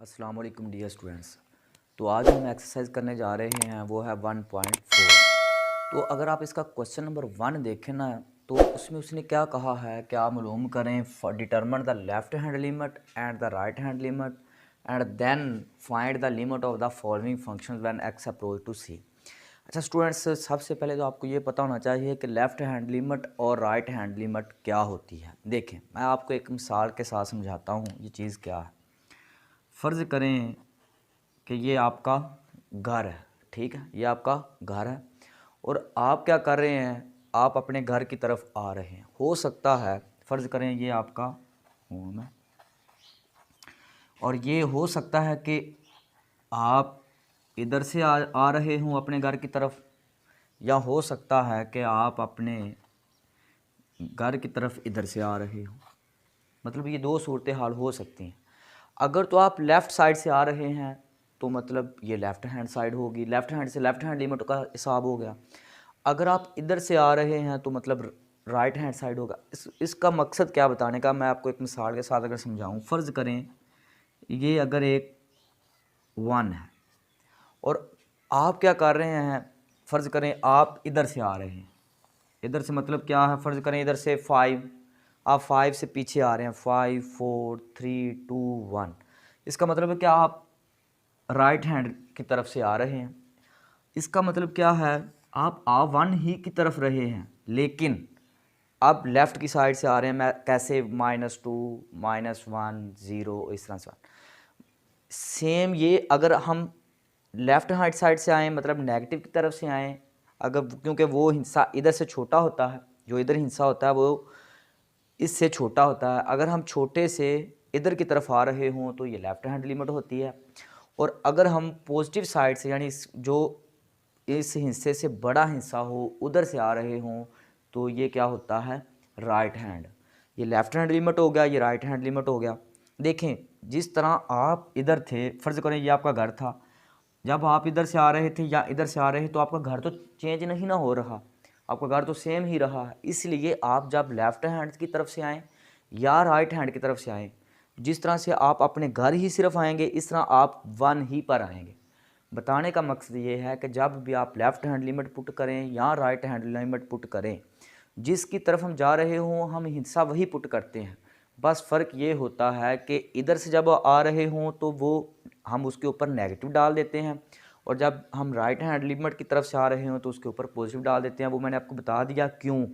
अस्सलाम वालेकुम dear students. तो आज हम एक्सरसाइज करने जा रहे हैं, वो है 1.4। तो अगर आप इसका क्वेश्चन नंबर 1 देखें ना, तो उसमें उसने क्या कहा है कि आप मालूम करें determine the left hand limit and the right hand limit and then find the limit of the following functions when x approach to c. अच्छा स्टूडेंट्स, सबसे पहले तो आपको ये पता होना चाहिए कि लेफ़्ट हैंड लिमिट और राइट हैंड लिमिट क्या होती है। देखें, मैं आपको एक मिसाल के साथ समझाता हूँ ये चीज़ क्या है। फ़र्ज़ करें कि ये आपका घर है, ठीक है, ये आपका घर है और आप क्या कर रहे हैं, आप अपने घर की तरफ आ रहे हैं। हो सकता है फ़र्ज़ करें ये आपका होम है और ये हो सकता है कि आप इधर से आ रहे हों अपने घर की तरफ, या हो सकता है कि आप अपने घर की तरफ इधर से आ रहे हो। मतलब ये दो सूरत हाल हो सकती हैं। अगर तो आप लेफ़्ट साइड से आ रहे हैं तो मतलब ये लेफ़्ट हैंड साइड होगी, लेफ़्ट हैंड से लेफ़्ट हैंड लिमिट का हिसाब हो गया। अगर आप इधर से आ रहे हैं तो मतलब राइट हैंड साइड होगा। इसका मकसद क्या बताने का, मैं आपको एक मिसाल के साथ अगर समझाऊं। फ़र्ज़ करें ये अगर एक 1 है और आप क्या कर रहे हैं, फ़र्ज़ करें आप इधर से आ रहे हैं। इधर से मतलब क्या है, फ़र्ज़ करें इधर से 5, आप 5 से पीछे आ रहे हैं। 5 4 3 2 1। इसका मतलब है कि आप राइट हैंड की तरफ से आ रहे हैं। इसका मतलब क्या है, आप आ 1 ही की तरफ रहे हैं, लेकिन आप लेफ़्ट की साइड से आ रहे हैं। मैं कैसे, -2 -1 0 इस तरह से। सेम ये अगर हम लेफ़्ट हैंड साइड से आएँ, मतलब नेगेटिव की तरफ से आएँ, अगर क्योंकि वो हिस्सा इधर से छोटा होता है, जो इधर हिस्सा होता है वो इससे छोटा होता है। अगर हम छोटे से इधर की तरफ आ रहे हों तो ये लेफ़्ट हैंड लिमिट होती है, और अगर हम पॉजिटिव साइड से यानी जो इस हिस्से से बड़ा हिस्सा हो उधर से आ रहे हों तो ये क्या होता है, राइट हैंड। ये लेफ़्ट हैंड लिमिट हो गया, ये राइट हैंड लिमिट हो गया। देखें, जिस तरह आप इधर थे, फ़र्ज़ करें ये आपका घर था, जब आप इधर से आ रहे थे या इधर से आ रहे हैं तो आपका घर तो चेंज नहीं ना हो रहा, आपका घर तो सेम ही रहा है। इसलिए आप जब लेफ़्ट हैंड की तरफ से आएँ या राइट हैंड की तरफ से आएँ, जिस तरह से आप अपने घर ही सिर्फ आएंगे, इस तरह आप 1 ही पर आएंगे। बताने का मकसद ये है कि जब भी आप लेफ़्ट हैंड लिमिट पुट करें या राइट हैंड लिमिट पुट करें, जिसकी तरफ हम जा रहे हों हम हिस्सा वही पुट करते हैं। बस फ़र्क ये होता है कि इधर से जब आ रहे हों तो वो हम उसके ऊपर नेगेटिव डाल देते हैं, और जब हम राइट हैंड लिमिट की तरफ से आ रहे हों तो उसके ऊपर पॉजिटिव डाल देते हैं। वो मैंने आपको बता दिया क्यों।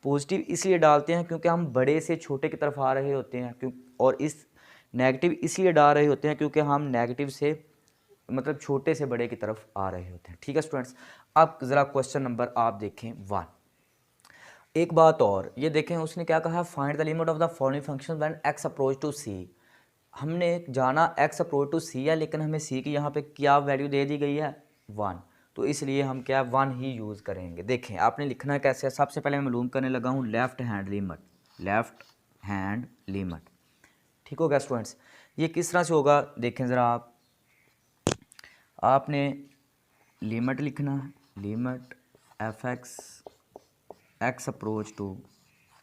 पॉजिटिव इसलिए डालते हैं क्योंकि हम बड़े से छोटे की तरफ आ रहे होते हैं, क्यों, और इस नेगेटिव इसलिए डाल रहे होते हैं क्योंकि हम नेगेटिव से मतलब छोटे से बड़े की तरफ आ रहे होते हैं। ठीक है स्टूडेंट्स, अब ज़रा क्वेश्चन नंबर आप देखें 1। एक बात और, ये देखें उसने क्या कहा, find the limit of the following function when x approach to c. हमने जाना एक्स अप्रोच टू सी है, लेकिन हमें सी की यहाँ पे क्या वैल्यू दे दी गई है, 1। तो इसलिए हम क्या 1 ही यूज़ करेंगे। देखें आपने लिखना कैसे है, सबसे पहले मैं मालूम करने लगा हूँ left hand limit, left hand limit. ठीक हो गया स्टूडेंट्स। ये किस तरह से होगा, देखें ज़रा आपने लिमिट लिखना है, limit F X approach to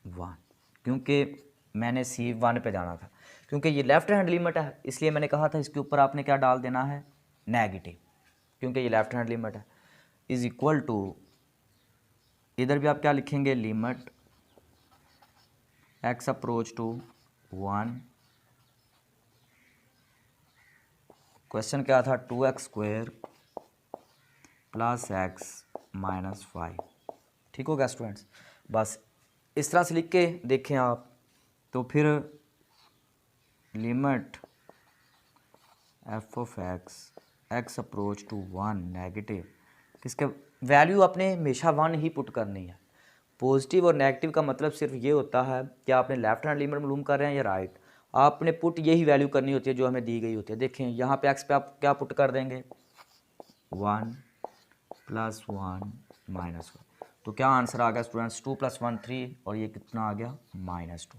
1, क्योंकि मैंने सी 1 पे जाना था, क्योंकि ये लेफ़्ट हैंड लिमिट है इसलिए मैंने कहा था इसके ऊपर आपने क्या डाल देना है, नेगेटिव, क्योंकि ये लेफ़्ट हैंड लिमिट है। इज़ इक्वल टू, इधर भी आप क्या लिखेंगे, limit x approach to 1। Question क्या था, 2x² + x - 5। ठीक हो गया स्टूडेंट्स। बस इस तरह से लिख के देखें आप, तो फिर limit f(x) approach to 1 negative, किसके वैल्यू आपने हमेशा 1 ही पुट करनी है। पॉजिटिव और नेगेटिव का मतलब सिर्फ ये होता है कि आपने लेफ्ट हैंड लिमिट मालूम कर रहे हैं या राइट, आपने पुट यही वैल्यू करनी होती है जो हमें दी गई होती है। देखें यहाँ पे x पे आप क्या पुट कर देंगे, 1 + 1 - 1। तो क्या आंसर आ गया स्टूडेंट्स, 2 + 1 3, और ये कितना आ गया, -2।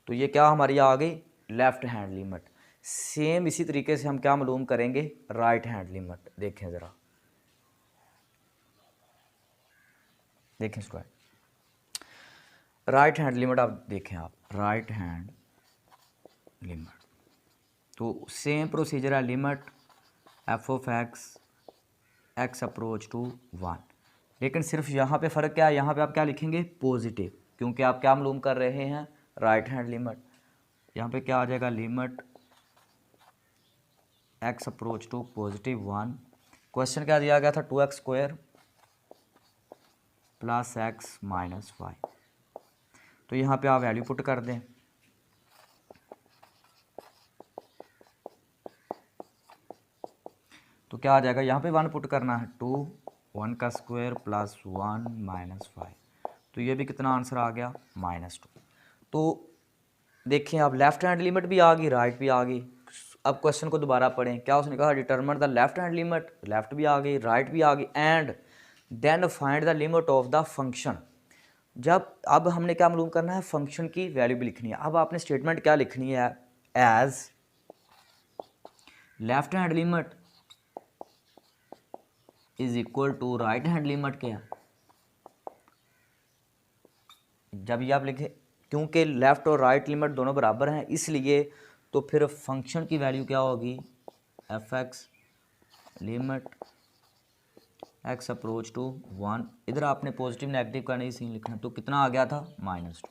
तो ये क्या हमारी आ गई, लेफ़्ट हैंड लिमिट। सेम इसी तरीके से हम क्या मालूम करेंगे, राइट हैंड लिमिट। देखें ज़रा, देखें स्टूडेंट, राइट हैंड लिमिट आप देखें, आप राइट हैंड लिमिट तो सेम प्रोसीजर है, limit F of X approach to 1, लेकिन सिर्फ यहाँ पे फ़र्क क्या है, यहाँ पे आप क्या लिखेंगे पॉजिटिव, क्योंकि आप क्या मालूम कर रहे हैं राइट हैंड लिमिट। यहाँ पे क्या आ जाएगा limit x approach to +1। Question क्या दिया गया था 2x² + x - 5। तो यहाँ पे आप वैल्यू पुट कर दें, तो क्या आ जाएगा, यहाँ पे 1 पुट करना है, 2 1 का स्क्वायर + 1 - 5। तो ये भी कितना आंसर आ गया -2। तो देखिए आप लेफ्ट हैंड लिमिट भी आ गई, राइट भी आ गई। अब क्वेश्चन को दोबारा पढ़ें, क्या उसने कहा determine the left hand limit, left भी आ गई राइट भी आ गई, and then find the limit of the function. जब अब हमने क्या मालूम करना है, फंक्शन की वैल्यू भी लिखनी है। अब आपने स्टेटमेंट क्या लिखनी है, as left hand limit is equal to right hand limit क्या, जब ये आप लिखें, क्योंकि लेफ़्ट और राइट लिमिट दोनों बराबर हैं इसलिए, तो फिर फंक्शन की वैल्यू क्या होगी, F X limit x approach to 1। इधर आपने पॉजिटिव नेगेटिव का नहीं सीन लिखना, तो कितना आ गया था -2।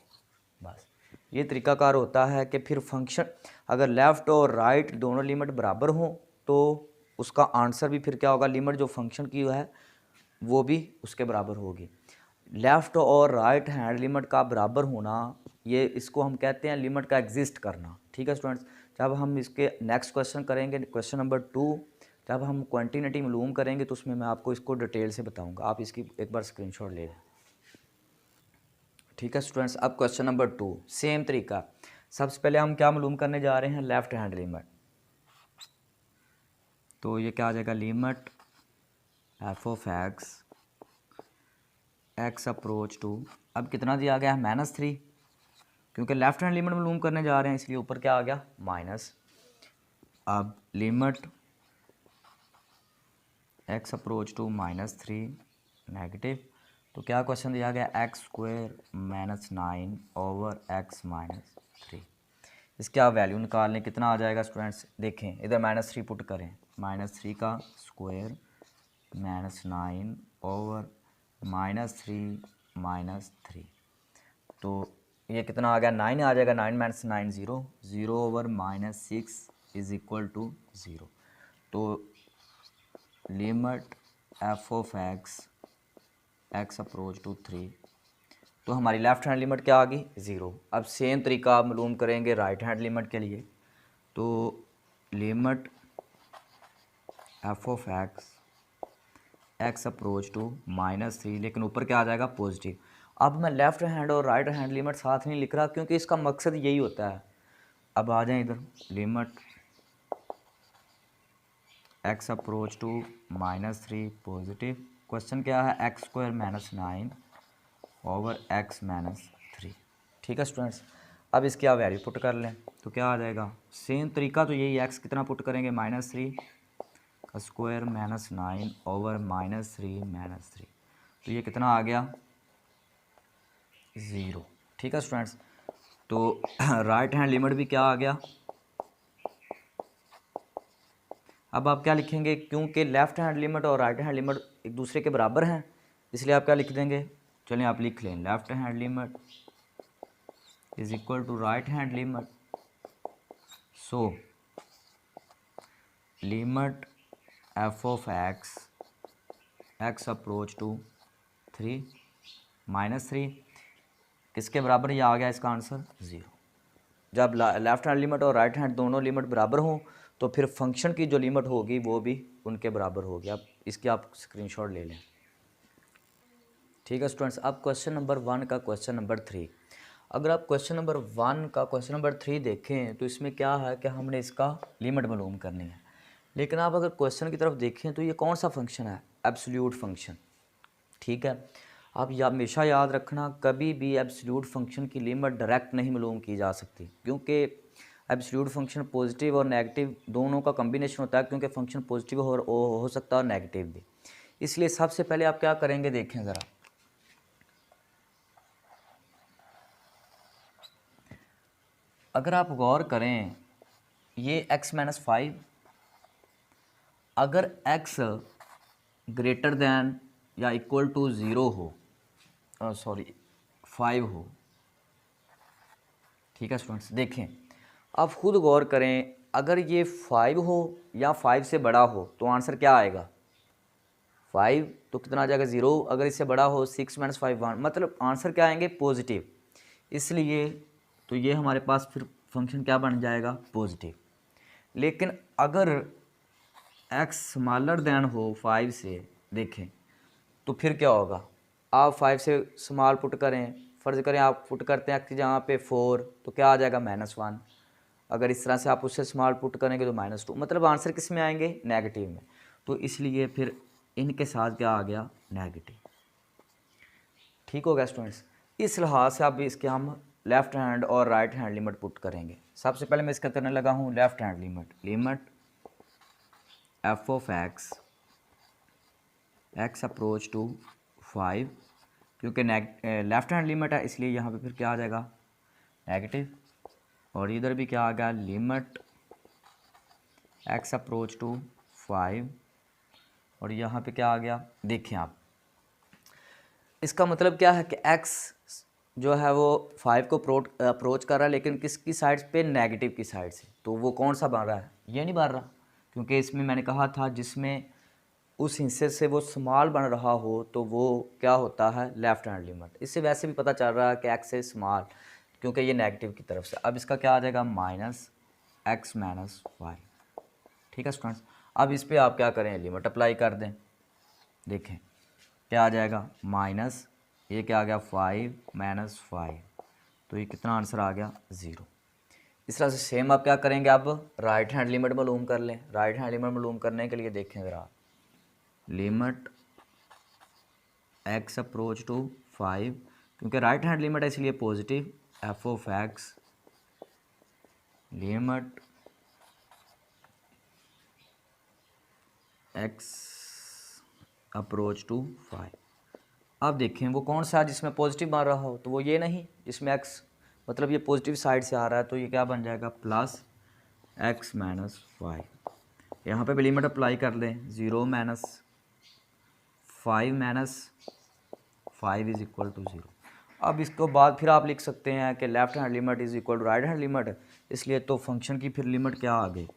बस ये तरीकाकार होता है कि फिर फंक्शन अगर लेफ़्ट और राइट दोनों लिमिट बराबर हों तो उसका आंसर भी फिर क्या होगा, लिमिट जो फंक्शन की है वो भी उसके बराबर होगी। लेफ़्ट और राइट हैंड लिमिट का बराबर होना, ये इसको हम कहते हैं लिमिट का एग्जिस्ट करना। ठीक है स्टूडेंट्स, जब हम इसके नेक्स्ट क्वेश्चन करेंगे, क्वेश्चन नंबर 2, जब हम क्वांटिटी मालूम करेंगे तो उसमें मैं आपको इसको डिटेल से बताऊंगा, आप इसकी एक बार स्क्रीनशॉट ले लें। ठीक है स्टूडेंट्स, अब क्वेश्चन नंबर 2 सेम तरीका। सबसे पहले हम क्या मालूम करने जा रहे हैं, लेफ़्ट हैंड लिमिट। तो ये क्या आ जाएगा, limit F of X approach to, अब कितना दिया गया है -3, क्योंकि लेफ्ट हैंड लिमिट मालूम करने जा रहे हैं इसलिए ऊपर क्या आ गया माइनस। अब limit x approach to -3 negative, तो क्या क्वेश्चन दिया गया, x² - 9 ओवर x - 3। इसके आप वैल्यू निकाल लें, कितना आ जाएगा स्टूडेंट्स, देखें इधर -3 पुट करें, -3 का स्क्वायर -9 ओवर -3 तो ये कितना आ गया, 9 आ जाएगा, 9 - 9 0, 0 ओवर -6 इज इक्वल टू 0। तो limit F of X approach to 3, तो हमारी लेफ़्ट हैंड लिमिट क्या आ गई 0। अब सेम तरीका आप मालूम करेंगे राइट हैंड लिमिट के लिए, तो limit F of X approach to -3, लेकिन ऊपर क्या आ जाएगा पॉजिटिव। अब मैं लेफ़्ट हैंड और राइट हैंड लिमिट साथ नहीं लिख रहा क्योंकि इसका मकसद यही होता है। अब आ जाए इधर, limit x approach to -3 positive, question क्या है, x² - 9 ओवर x - 3। ठीक है स्टूडेंट्स, अब इसकी आप वैल्यू पुट कर लें, तो क्या आ जाएगा, सेम तरीका तो यही, x कितना पुट करेंगे, -3 का स्क्वायर -9 ओवर -3 तो ये कितना आ गया 0। ठीक है स्टूडेंट्स, तो राइट हैंड लिमिट भी क्या आ गया। अब आप क्या लिखेंगे, क्योंकि लेफ़्ट हैंड लिमिट और राइट हैंड लिमिट एक दूसरे के बराबर हैं इसलिए आप क्या लिख देंगे, चलिए आप लिख लें, left hand limit is equal to right hand limit, so limit F of X approach to 3 -3 किसके बराबर, ये आ गया इसका आंसर 0। जब लेफ़्ट हैंड लिमिट और राइट हैंड दोनों लिमिट बराबर हों तो फिर फंक्शन की जो लिमिट होगी वो भी उनके बराबर होगी। अब इसकी आप स्क्रीनशॉट ले लें। ठीक है स्टूडेंट्स, अब क्वेश्चन नंबर 1 का क्वेश्चन नंबर 3, अगर आप क्वेश्चन नंबर 1 का क्वेश्चन नंबर 3 देखें तो इसमें क्या है कि हमने इसका लिमिट मालूम करनी है, लेकिन आप अगर क्वेश्चन की तरफ देखें तो ये कौन सा फंक्शन है, एब्सोल्यूट फंक्शन। ठीक है, आप हमेशा याद रखना, कभी भी एब्सोल्यूट फंक्शन की लिमिट डायरेक्ट नहीं मालूम की जा सकती, क्योंकि एब्सोल्यूट फंक्शन पॉजिटिव और नेगेटिव दोनों का कम्बिनेशन होता है, क्योंकि फंक्शन पॉजिटिव हो सकता है और नेगेटिव भी। इसलिए सबसे पहले आप क्या करेंगे, देखें ज़रा, अगर आप गौर करें ये x माइनस 5, अगर x ग्रेटर दैन या इक्वल टू 0 हो, सॉरी 5 हो। ठीक है स्टूडेंट्स, देखें आप खुद गौर करें, अगर ये 5 हो या 5 से बड़ा हो तो आंसर क्या आएगा? 5 तो कितना आ जाएगा? 0। अगर इससे बड़ा हो 6 माइनस 5 1, मतलब आंसर क्या आएंगे? पॉजिटिव। इसलिए तो ये हमारे पास फिर फंक्शन क्या बन जाएगा? पॉजिटिव। लेकिन अगर x स्मॉलर देन हो 5 से, देखें तो फिर क्या होगा? आप 5 से स्मॉल पुट करें, फ़र्ज़ करें आप पुट करते हैं x जहाँ पे 4, तो क्या आ जाएगा? -1। अगर इस तरह से आप उससे स्मॉल पुट करेंगे तो -2, मतलब आंसर किस में आएंगे? नेगेटिव में। तो इसलिए फिर इनके साथ क्या आ गया? नेगेटिव। ठीक हो गया स्टूडेंट्स। इस लिहाज से अब इसके हम लेफ़्ट हैंड और राइट हैंड लिमिट पुट करेंगे। सबसे पहले मैं इसका करने लगा हूँ left hand limit. Limit f of x approach to 5, क्योंकि लेफ़्ट हैंड लिमिट है इसलिए यहाँ पे फिर क्या आ जाएगा? नेगेटिव। और इधर भी क्या आ गया? लिमिट x अप्रोच टू 5, और यहाँ पे क्या आ गया? देखें आप, इसका मतलब क्या है कि x जो है वो 5 को अप्रोच कर रहा है, लेकिन किसकी साइड पे? नेगेटिव की साइड से। तो वो कौन सा बन रहा है? ये नहीं बन रहा, क्योंकि इसमें मैंने कहा था जिसमें उस हिस्से से वो स्मॉल बन रहा हो तो वो क्या होता है? Left hand limit. इससे वैसे भी पता चल रहा है कि x से स्मॉल, क्योंकि ये नेगेटिव की तरफ से। अब इसका क्या आ जाएगा? -x minus 5। ठीक है स्टूडेंट्स, अब इस पर आप क्या करें? लिमिट अप्लाई कर दें। देखें क्या आ जाएगा? माइनस, ये क्या आ गया? 5 माइनस 5, तो ये कितना आंसर आ गया? 0। इस तरह से सेम आप क्या करेंगे? अब राइट हैंड लिमिट मालूम कर लें। राइट हैंड लिमिट मालूम करने के लिए देखें ज़रा, लिमिट x अप्रोच टू 5, क्योंकि राइट हैंड लिमिट है इसलिए positive. f of x limit x approach to 5। अब देखें वो कौन सा जिसमें पॉजिटिव बन रहा हो, तो वो ये नहीं जिसमें x, मतलब ये पॉजिटिव साइड से आ रहा है, तो ये क्या बन जाएगा? Plus x minus 5। यहाँ पे भी लिमिट अप्लाई कर लें। 0 minus 5 minus 5 is equal to 0। अब इसके बाद फिर आप लिख सकते हैं कि left hand limit is equal to right hand limit, इसलिए तो फंक्शन की फिर लिमिट क्या आ गई?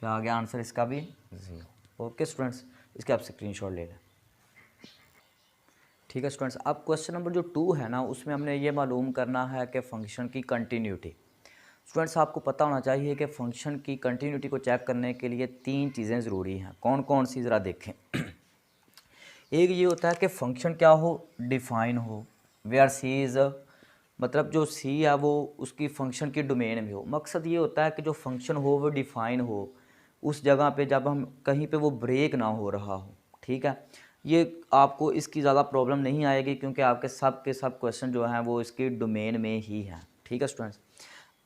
क्या आ गया आंसर इसका भी? 0। ओके स्टूडेंट्स, इसके आप स्क्रीनशॉट ले लें। ठीक है स्टूडेंट्स, अब क्वेश्चन नंबर जो 2 है ना, उसमें हमने ये मालूम करना है कि फ़ंक्शन की कंटिन्यूटी। स्टूडेंट्स आपको पता होना चाहिए कि फ़ंक्शन की कंटिन्यूटी को चेक करने के लिए 3 चीज़ें ज़रूरी हैं। कौन कौन सी? ज़रा देखें। एक ये होता है कि फ़ंक्शन क्या हो? डिफ़ाइन हो, वेयर सी इज़, मतलब जो सी है वो उसकी फ़ंक्शन की डोमेन में हो। मकसद ये होता है कि जो फंक्शन हो वो डिफ़ाइन हो, उस जगह पे जब हम कहीं पे वो ब्रेक ना हो रहा हो। ठीक है, ये आपको इसकी ज़्यादा प्रॉब्लम नहीं आएगी, क्योंकि आपके सब के सब क्वेश्चन जो हैं वो इसकी डोमेन में ही हैं। ठीक है स्टूडेंट्स,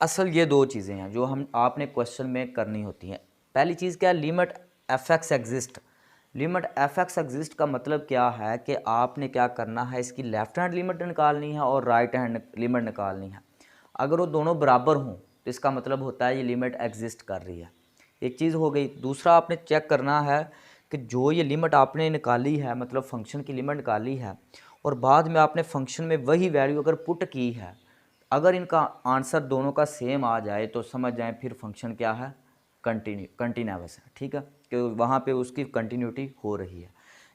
असल ये 2 चीज़ें हैं जो हम आपने क्वेश्चन में करनी होती हैं। पहली चीज़ क्या है? Limit F x exist. Limit F x exist का मतलब क्या है कि आपने क्या करना है? इसकी लेफ़्ट हैंड लिमिट निकालनी है और राइट हैंड लिमिट निकालनी है। अगर वो दोनों बराबर हों तो इसका मतलब होता है ये लिमिट एग्जिस्ट कर रही है। एक चीज़ हो गई। दूसरा आपने चेक करना है कि जो ये लिमिट आपने निकाली है, मतलब फ़ंक्शन की लिमिट निकाली है, और बाद में आपने फ़ंक्शन में वही वैल्यू अगर पुट की है, अगर इनका आंसर दोनों का सेम आ जाए तो समझ जाएं फिर फंक्शन क्या है? कंटिन्यूअस है। ठीक है, कि वहाँ पे उसकी कंटिन्यूटी हो रही है।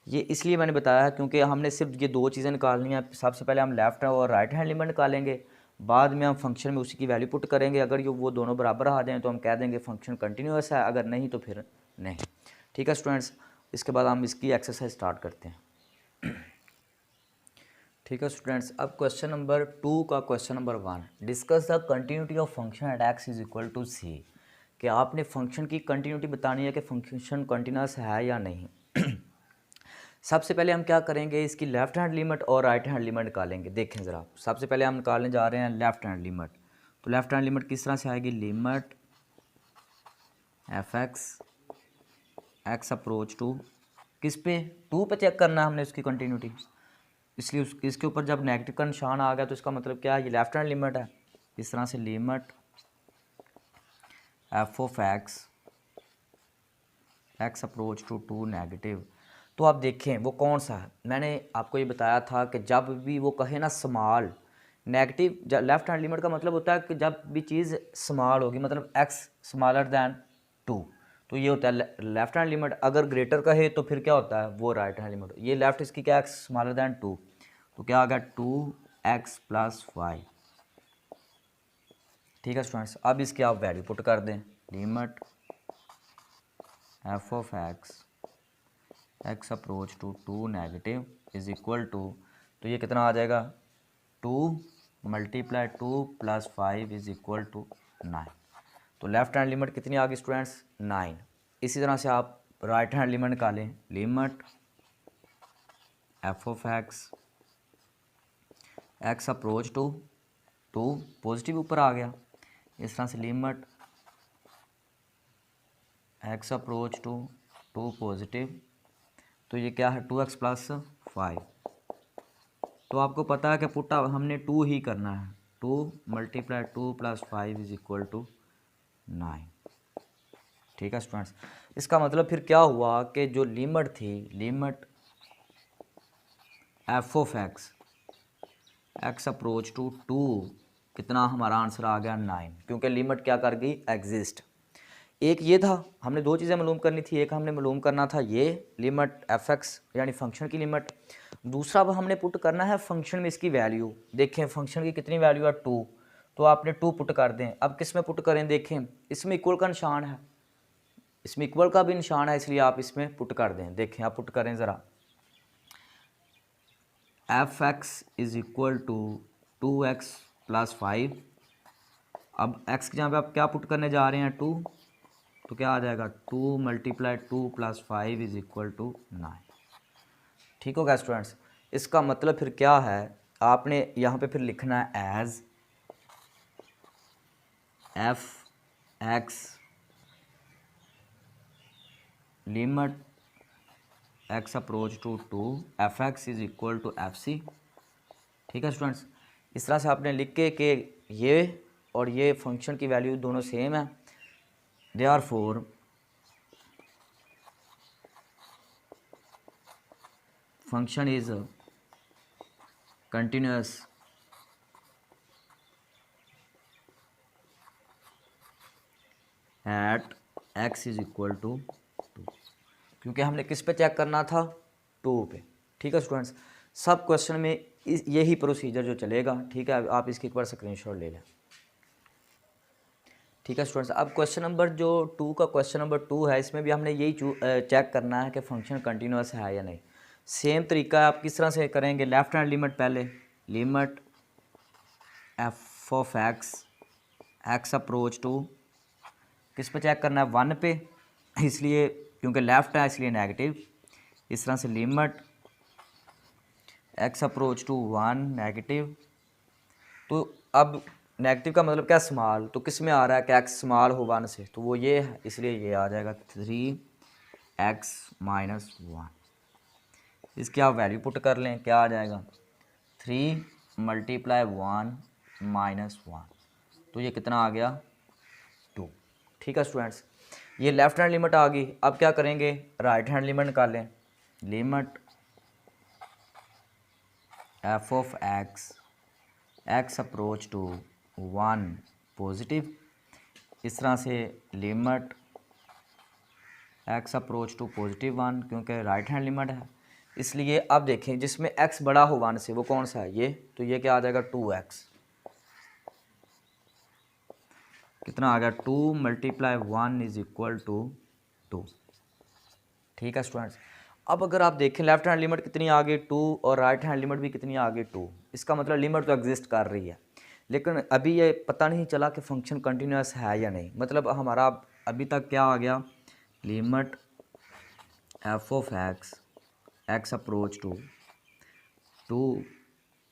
ये इसलिए मैंने बताया है क्योंकि हमने सिर्फ ये 2 चीज़ें निकालनी है। सबसे पहले हम लेफ़्ट और राइट हैंड लिमिट निकालेंगे, बाद में हम फंक्शन में उसी की वैल्यू पुट करेंगे। अगर ये वो दोनों बराबर आ जाएँ तो हम कह देंगे फंक्शन कंटिन्यूअस है, अगर नहीं तो फिर नहीं। ठीक है स्टूडेंट्स, इसके बाद हम इसकी एक्सरसाइज स्टार्ट करते हैं। ठीक है स्टूडेंट्स, अब क्वेश्चन नंबर 2 का question number 1, discuss the continuity of function at x is equal to c. कि आपने फंक्शन की कंटिन्यूटी बतानी है कि फंक्शन कंटिन्यूअस है या नहीं। सबसे पहले हम क्या करेंगे? इसकी लेफ़्ट हैंड लिमिट और राइट हैंड लिमिट निकालेंगे। देखें ज़रा, सबसे पहले हम निकालने जा रहे हैं लेफ़्ट हैंड लिमिट। तो लेफ़्ट हैंड लिमिट किस तरह से आएगी? Limit F X approach to किस पे? 2 पे चेक करना है हमने उसकी कंटिन्यूटी। इसलिए इसके ऊपर जब नेगेटिव का निशान आ गया तो इसका मतलब क्या है, ये लेफ्ट हैंड लिमिट है। इस तरह से limit F of X approach to two negative. तो आप देखें वो कौन सा है, मैंने आपको ये बताया था कि जब भी वो कहे ना small negative, left hand limit का मतलब होता है कि जब भी चीज़ स्मॉल होगी, मतलब एक्स स्मॉलर दैन 2, तो ये होता है लेफ्ट हैंड लिमिट। अगर ग्रेटर कहे तो फिर क्या होता है, वो राइट हैंड लिमिट। ये लेफ्ट इसकी क्या, एक्स स्मॉलर दैन 2, तो क्या आ गया 2x+5। ठीक है स्टूडेंट्स, अब इसकी आप वैल्यू पुट कर दें, limit F of X approach to two negative is equal to, तो ये कितना आ जाएगा 2 × 2 + 5 इज इक्वल टू 9। तो लेफ्ट हैंड लिमिट कितनी आ गई स्टूडेंट्स, 9। इसी तरह से आप राइट हैंड लिमिट निकालें, limit F of X approach to 2 positive ऊपर आ गया, इस तरह से limit x approach to 2 positive, तो ये क्या है 2x+5। तो आपको पता है कि पुट हमने 2 ही करना है, 2 × 2 + 5 इज इक्वल टू 9। ठीक है स्टूडेंट्स, इसका मतलब फिर क्या हुआ कि जो लिमिट थी, limit F of X approach to 2, कितना हमारा आंसर आ गया 9, क्योंकि लिमिट क्या कर गई, एग्जिस्ट। एक ये था, हमने दो चीज़ें मालूम करनी थी, एक हमने मालूम करना था ये लिमिट एफ एक्स यानी फंक्शन की लिमिट, दूसरा अब हमने पुट करना है फंक्शन में इसकी वैल्यू। देखें फंक्शन की कितनी वैल्यू है 2, तो आपने 2 पुट कर दें। अब किस में पुट करें, देखें इसमें इक्वल का निशान है, इसमें इक्वल का भी निशान है, इसलिए आप इसमें पुट कर दें। देखें आप पुट करें ज़रा, F X is equal to 2x+5। अब x के जहाँ पे आप क्या पुट करने जा रहे हैं 2, तो क्या आ जाएगा 2 × 2 + 5 इज इक्वल टू 9। ठीक होगा स्टूडेंट्स, इसका मतलब फिर क्या है, आपने यहाँ पे फिर लिखना है as F X limit x approach to 2 F X is equal to F C. ठीक है स्टूडेंट्स, इस तरह से आपने लिख के कि ये और ये फंक्शन की वैल्यू दोनों सेम है, therefore function is continuous at x is equal to 2, क्योंकि हमने किस पे चेक करना था, 2 पे। ठीक है स्टूडेंट्स, सब क्वेश्चन में यही प्रोसीजर जो चलेगा। ठीक है, आप इसकी एक बार स्क्रीनशॉट ले लें। ठीक है स्टूडेंट्स, अब क्वेश्चन नंबर जो 2 का क्वेश्चन नंबर 2 है, इसमें भी हमने यही चेक करना है कि फंक्शन कंटिन्यूस है या नहीं। सेम तरीका है, आप किस तरह से करेंगे, लेफ्ट हैंड लिमिट पहले, limit F of X approach to, किस पे चेक करना है, 1 पे, इसलिए क्योंकि लेफ्ट है इसलिए नेगेटिव। इस तरह से limit x approach to 1 negative, तो अब नेगेटिव का मतलब क्या, स्मॉल, तो किस में आ रहा है कि एक्स स्मॉल हो 1 से, तो वो ये है, इसलिए ये आ जाएगा 3x-1। इसकी आप वैल्यू पुट कर लें, क्या आ जाएगा 3 × 1 - 1, तो ये कितना आ गया 2। ठीक है स्टूडेंट्स, ये लेफ्ट हैंड लिमिट आ गई। अब क्या करेंगे, राइट हैंड लिमिट निकालें, limit F of X approach to 1 positive, इस तरह से लिमिट एक्स अप्रोच टू +1, क्योंकि राइट हैंड लिमिट है इसलिए। अब देखें जिसमें x बड़ा हो 1 से, वो कौन सा है, ये, तो ये क्या आ जाएगा 2x, कितना आ गया 2 × 1 इज इक्वल टू 2। ठीक है स्टूडेंट्स, अब अगर आप देखें लेफ्ट हैंड लिमिट कितनी आ गई 2 और राइट हैंड लिमिट भी कितनी आ गई 2, इसका मतलब लिमिट तो एग्जिस्ट कर रही है, लेकिन अभी ये पता नहीं चला कि फंक्शन कंटिन्यूस है या नहीं। मतलब हमारा अभी तक क्या आ गया, limit F of X approach to 2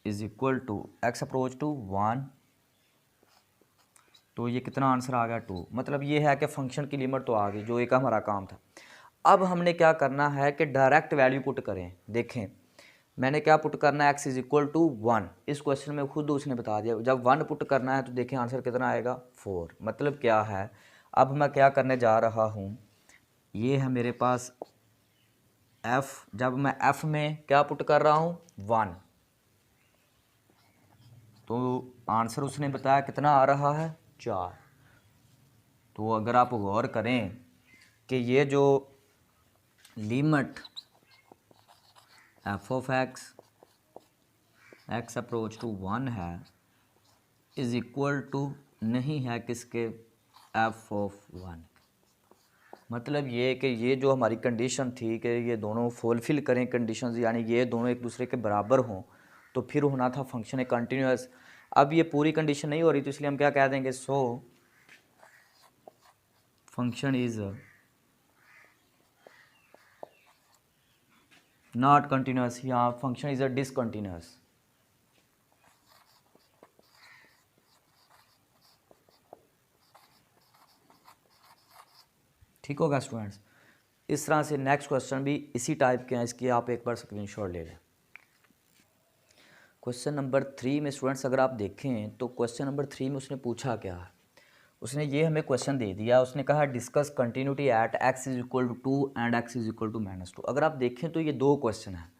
is equal to X approach to 1, तो ये कितना आंसर आ गया 2। मतलब ये है कि फंक्शन की लिमिट तो आ गई, जो एक हमारा काम था। अब हमने क्या करना है कि डायरेक्ट वैल्यू पुट करें। देखें मैंने क्या पुट करना है, x इज इक्वल टू 1। इस क्वेश्चन में खुद उसने बता दिया, जब 1 पुट करना है तो देखिए आंसर कितना आएगा 4। मतलब क्या है, अब मैं क्या करने जा रहा हूँ, ये है मेरे पास f, जब मैं f में क्या पुट कर रहा हूँ 1, तो आंसर उसने बताया कितना आ रहा है 4। तो अगर आप गौर करें कि ये जो limit f of x approach to 1 है इज इक्वल टू नहीं है किसके, f ऑफ 1। मतलब ये कि ये जो हमारी कंडीशन थी कि ये दोनों फुलफिल करें कंडीशंस, यानी ये दोनों एक दूसरे के बराबर हों, तो फिर होना था फंक्शन कंटिन्यूअस। अब ये पूरी कंडीशन नहीं हो रही, तो इसलिए हम क्या कह देंगे, so function is not continuous, या फंक्शन इज अ डिसकंटिन्यूअस। ठीक होगा स्टूडेंट्स। इस तरह से नेक्स्ट क्वेश्चन भी इसी टाइप के हैं, इसकी आप एक बार स्क्रीनशॉट ले लें। क्वेश्चन नंबर 3 में स्टूडेंट्स अगर आप देखें तो क्वेश्चन नंबर 3 में उसने पूछा क्या है, उसने ये हमें क्वेश्चन दे दिया, उसने कहा discuss continuity at x is equal to 2 and x is equal to -2। अगर आप देखें तो ये दो क्वेश्चन हैं,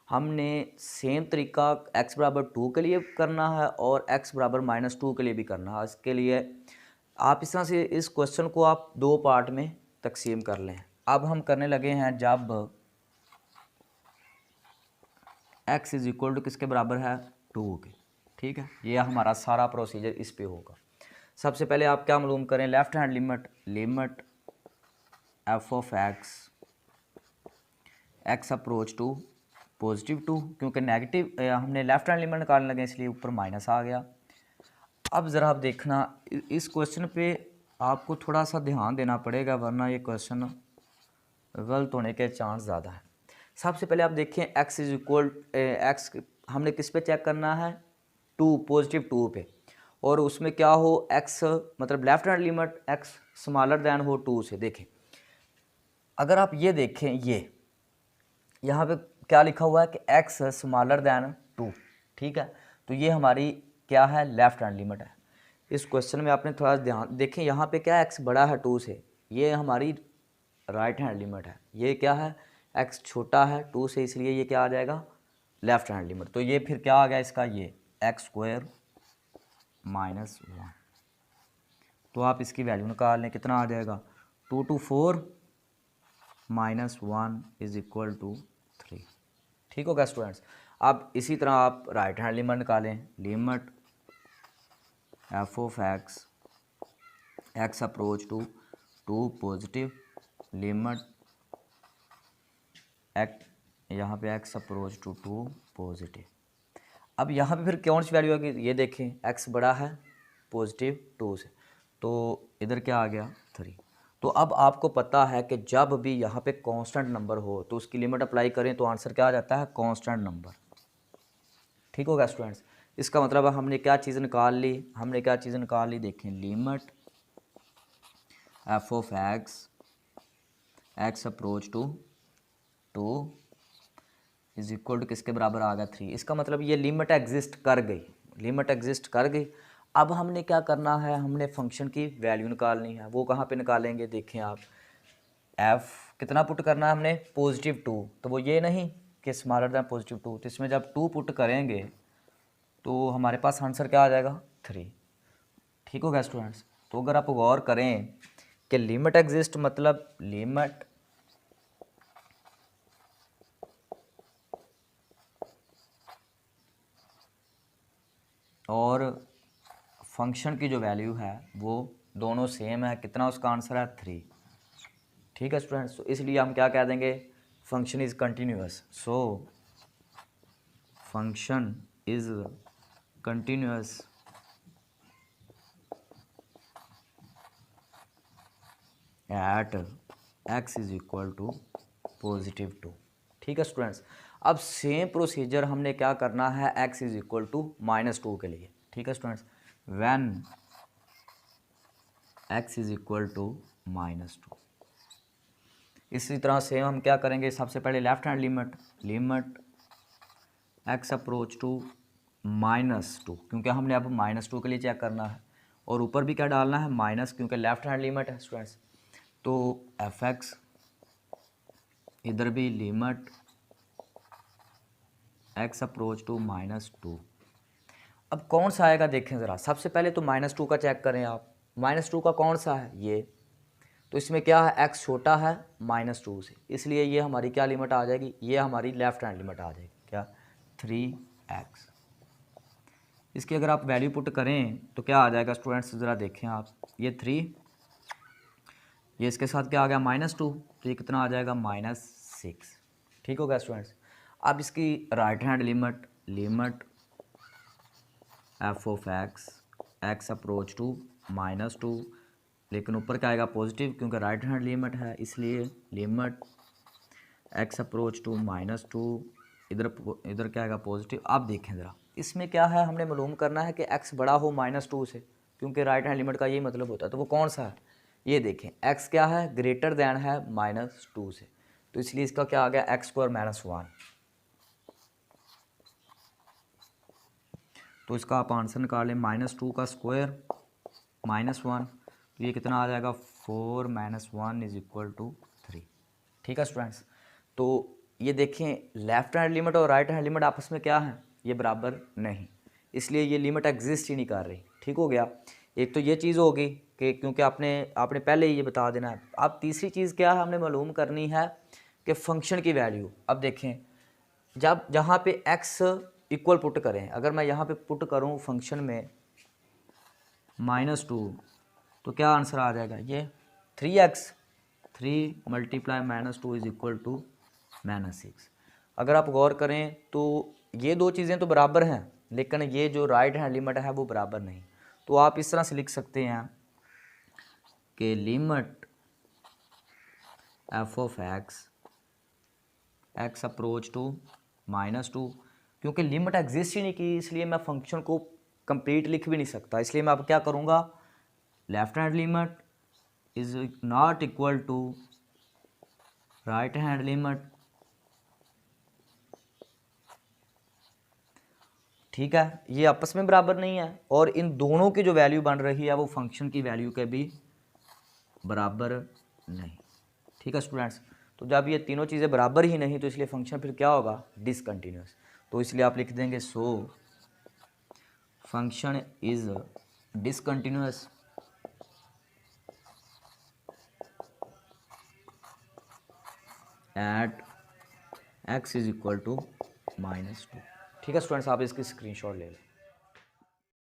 हमने सेम तरीका x बराबर 2 के लिए करना है और x बराबर -2 के लिए भी करना है। इसके लिए आप इस तरह से इस क्वेश्चन को आप दो पार्ट में तकसीम कर लें। अब हम करने लगे हैं जब x इज इक्वल टू किसके बराबर है 2 के, ठीक है, ये हमारा सारा प्रोसीजर इस पे होगा। सबसे पहले आप क्या मालूम करें, left hand limit f of x approach to positive 2, क्योंकि नेगेटिव हमने लेफ्ट हैंड लिमिट निकालने लगे इसलिए ऊपर माइनस आ गया। अब ज़रा आप देखना इस क्वेश्चन पे आपको थोड़ा सा ध्यान देना पड़ेगा, वरना ये क्वेश्चन गलत होने के चांस ज़्यादा है। सबसे पहले आप देखें x इज इक्वल एक्स हमने किस पे चेक करना है 2, पॉजिटिव 2 पे, और उसमें क्या हो x मतलब left hand limit x smaller than हो 2 से। देखें अगर आप ये देखें, ये यहाँ पे क्या लिखा हुआ है कि x स्मॉलर दैन 2, ठीक है, तो ये हमारी क्या है लेफ्ट हैंड लिमिट है। इस क्वेश्चन में आपने थोड़ा ध्यान देखें, यहाँ पे क्या x बड़ा है 2 से, ये हमारी राइट हैंड लिमिट है, ये क्या है x छोटा है 2 से, इसलिए ये क्या आ जाएगा लेफ्ट हैंड लिमिट। तो ये फिर क्या आ गया इसका, ये x² -1। तो आप इसकी वैल्यू निकाल लें, कितना आ जाएगा 2 to 4 -1 इज इक्वल टू 3। ठीक होगा स्टूडेंट्स। अब इसी तरह आप राइट हैंड लिमिट निकालें, limit f of x approach to 2 positive limit x, यहाँ पे x अप्रोच टू 2 पॉजिटिव। अब यहाँ पे फिर कौन सी वैल्यू आएगी, ये देखें x बड़ा है पॉजिटिव 2 से, तो इधर क्या आ गया 3। तो अब आपको पता है कि जब भी यहाँ पे कांस्टेंट नंबर हो तो उसकी लिमिट अप्लाई करें तो आंसर क्या आ जाता है कांस्टेंट नंबर। ठीक होगा स्टूडेंट्स। इसका मतलब हमने क्या चीज़ निकाल ली, देखें limit f of x approach to 2 is equal to किसके बराबर आ गया 3। इसका मतलब ये लिमिट एग्जिस्ट कर गई, अब हमने क्या करना है, हमने फंक्शन की वैल्यू निकालनी है। वो कहाँ पे निकालेंगे, देखें आप f कितना पुट करना है हमने पॉजिटिव 2, तो वो ये नहीं कि स्मॉलर दैन पॉजिटिव 2, तो इसमें जब 2 पुट करेंगे तो हमारे पास आंसर क्या आ जाएगा 3। ठीक होगा स्टूडेंट्स। तो अगर आप गौर करें कि लिमिट एग्जिस्ट मतलब लिमिट और फंक्शन की जो वैल्यू है वो दोनों सेम है, कितना उसका आंसर है 3। ठीक है स्टूडेंट्स। तो इसलिए हम क्या कह देंगे, function is continuous, so function is continuous at x is equal to positive 2। ठीक है स्टूडेंट्स। अब सेम प्रोसीजर हमने क्या करना है x इज इक्वल टू -2 के लिए। ठीक है students, when x is equal to -2, इसी तरह सेम हम क्या करेंगे, सबसे पहले left hand limit x approach to -2, क्योंकि हमने अब -2 के लिए चेक करना है, और ऊपर भी क्या डालना है माइनस, क्योंकि लेफ्ट हैंड लिमिट है स्टूडेंट्स। तो एफ एक्स, इधर भी लिमिट एक्स अप्रोच टू -2। अब कौन सा आएगा देखें ज़रा, सबसे पहले तो -2 का चेक करें आप। -2 का कौन सा है ये, तो इसमें क्या है एक्स छोटा है -2 से, इसलिए ये हमारी क्या लिमिट आ जाएगी, ये हमारी लेफ्ट हैंड लिमिट आ जाएगी क्या 3x। इसकी अगर आप वैल्यू पुट करें तो क्या आ जाएगा स्टूडेंट्स, ज़रा देखें आप, ये 3, ये इसके साथ क्या आ गया -2, तो ये कितना आ जाएगा -6। ठीक हो गया स्टूडेंट्स। अब इसकी right hand limit, limit F of x, x approach to -2, लेकिन ऊपर क्या आएगा पॉजिटिव, क्योंकि राइट हैंड लिमिट है, इसलिए लिमिट एक्स अप्रोच टू -2, इधर इधर क्या आएगा पॉजिटिव। अब देखें ज़रा, इसमें क्या है, हमने मालूम करना है कि एक्स बड़ा हो -2 से, क्योंकि राइट हैंड लिमिट का यही मतलब होता है। तो वो कौन सा है, ये देखें, एक्स क्या है ग्रेटर दैन है -2 से, तो इसलिए इसका क्या आ गया x² -1। तो इसका आप आंसर निकाल लें, -2 का स्क्वायर -1, तो ये कितना आ जाएगा 4 - 1 = 3। ठीक है स्टूडेंट्स। तो ये देखें, लेफ्ट हैंड लिमिट और राइट हैंड लिमिट आपस में क्या है, ये बराबर नहीं, इसलिए ये लिमिट एग्जिस्ट ही नहीं कर रही। ठीक हो गया, एक तो ये चीज़ होगी कि क्योंकि आपने पहले ही ये बता देना है। अब तीसरी चीज़ क्या है, हमने मालूम करनी है कि फंक्शन की वैल्यू। अब देखें, जब जहाँ पे x इक्वल पुट करें, अगर मैं यहाँ पे पुट करूँ फंक्शन में -2, तो क्या आंसर आ जाएगा, ये 3x, 3 × -2 = -6। अगर आप गौर करें तो ये दो चीज़ें तो बराबर हैं, लेकिन ये जो राइट हैंड लिमिट है वो बराबर नहीं। तो आप इस तरह से लिख सकते हैं कि limit F of x, x approach to -2, क्योंकि लिमिट एग्जिस्ट ही नहीं की, इसलिए मैं फंक्शन को कंप्लीट लिख भी नहीं सकता। इसलिए मैं अब क्या करूँगा, left hand limit is not equal to right hand limit. ठीक है, ये आपस में बराबर नहीं है, और इन दोनों की जो वैल्यू बन रही है वो फंक्शन की वैल्यू के भी बराबर नहीं। ठीक है स्टूडेंट्स। तो जब ये तीनों चीज़ें बराबर ही नहीं, तो इसलिए फंक्शन फिर क्या होगा, डिसकंटिन्यूअस। तो इसलिए आप लिख देंगे so function is discontinuous at x = -2। ठीक है स्टूडेंट्स, आप इसकी स्क्रीनशॉट ले लें।